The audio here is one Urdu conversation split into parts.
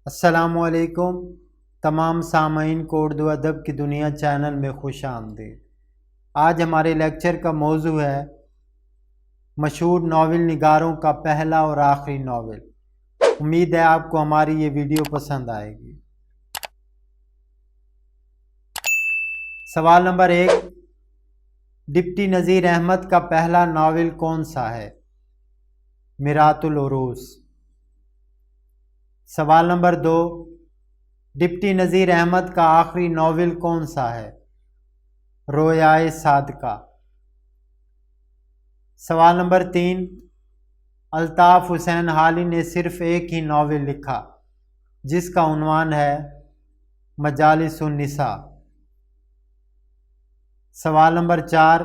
السلام علیکم تمام سامعین کو اردو ادب کی دنیا چینل میں خوش آمدید۔ آج ہمارے لیکچر کا موضوع ہے مشہور ناول نگاروں کا پہلا اور آخری ناول۔ امید ہے آپ کو ہماری یہ ویڈیو پسند آئے گی۔ سوال نمبر 1، ڈپٹی نذیر احمد کا پہلا ناول کون سا ہے؟ میرات العروس۔ سوال نمبر 2، ڈپٹی نذیر احمد کا آخری ناول کون سا ہے؟ رویائے صادقہ۔ سوال نمبر 3، الطاف حسین حالی نے صرف ایک ہی ناول لکھا جس کا عنوان ہے مجالس النساء۔ سوال نمبر 4،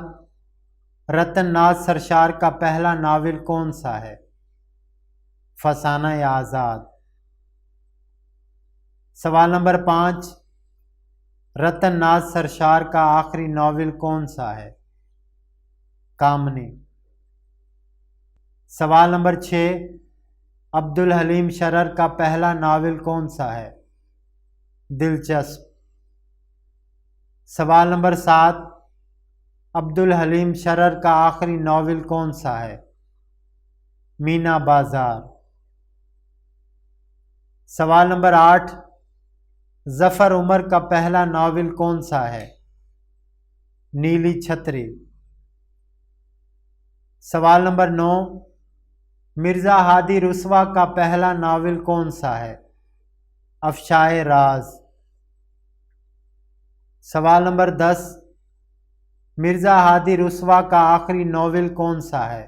رتن ناز سرشار کا پہلا ناول کون سا ہے؟ فسانہ آزاد۔ سوال نمبر 5، رتن ناز سرشار کا آخری ناول کون سا ہے؟ کامنی۔ سوال نمبر 6، عبدالحلیم شرر کا پہلا ناول کون سا ہے؟ دلچسپ۔ سوال نمبر 7، عبدالحلیم شرر کا آخری ناول کون سا ہے؟ مینا بازار۔ سوال نمبر 8، ظفر عمر کا پہلا ناول کون سا ہے؟ نیلی چھتری۔ سوال نمبر 9، مرزا ہادی رسوا کا پہلا ناول کون سا ہے؟ افشائے راز۔ سوال نمبر 10، مرزا ہادی رسوا کا آخری ناول کون سا ہے؟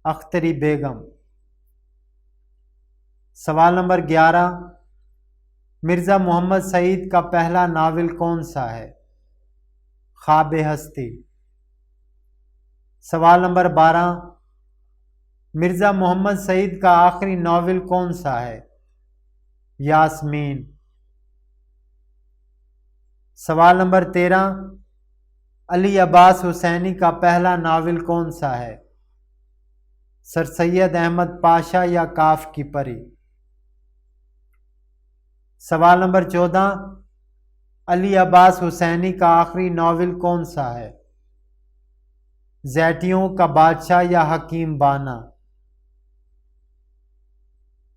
اختری بیگم۔ سوال نمبر 11، مرزا محمد سعید کا پہلا ناول کون سا ہے؟ خواب ہستی۔ سوال نمبر 12، مرزا محمد سعید کا آخری ناول کون سا ہے؟ یاسمین۔ سوال نمبر 13، علی عباس حسینی کا پہلا ناول کون سا ہے؟ سر سید احمد پاشا یا کاف کی پری۔ سوال نمبر 14، علی عباس حسینی کا آخری ناول کون سا ہے؟ زیٹیوں کا بادشاہ یا حکیم بانا۔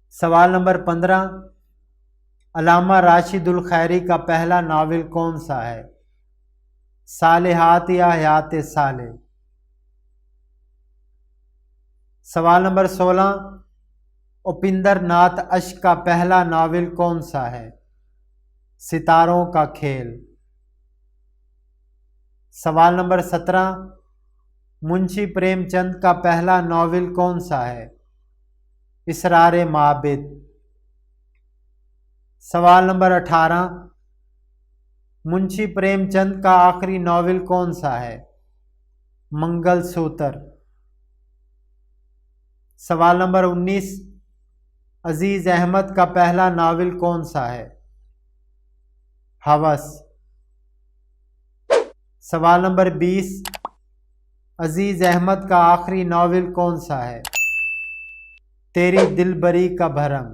سوال نمبر 15، علامہ راشد الخیری کا پہلا ناول کون سا ہے؟ صالحات یا حیات صالح۔ سوال نمبر 16، اپندر ناتھ اشک کا پہلا ناول کون سا ہے؟ ستاروں کا کھیل۔ سوال نمبر 17، منشی پریم چند کا پہلا ناول کون سا ہے؟ اسرار معابد۔ سوال نمبر 18، منشی پریم چند کا آخری ناول کون سا ہے؟ منگل سوتر۔ سوال نمبر 19، عزیز احمد کا پہلا ناول کون سا ہے؟ ہوس۔ سوال نمبر 20، عزیز احمد کا آخری ناول کون سا ہے؟ تیری دل بری کا بھرم۔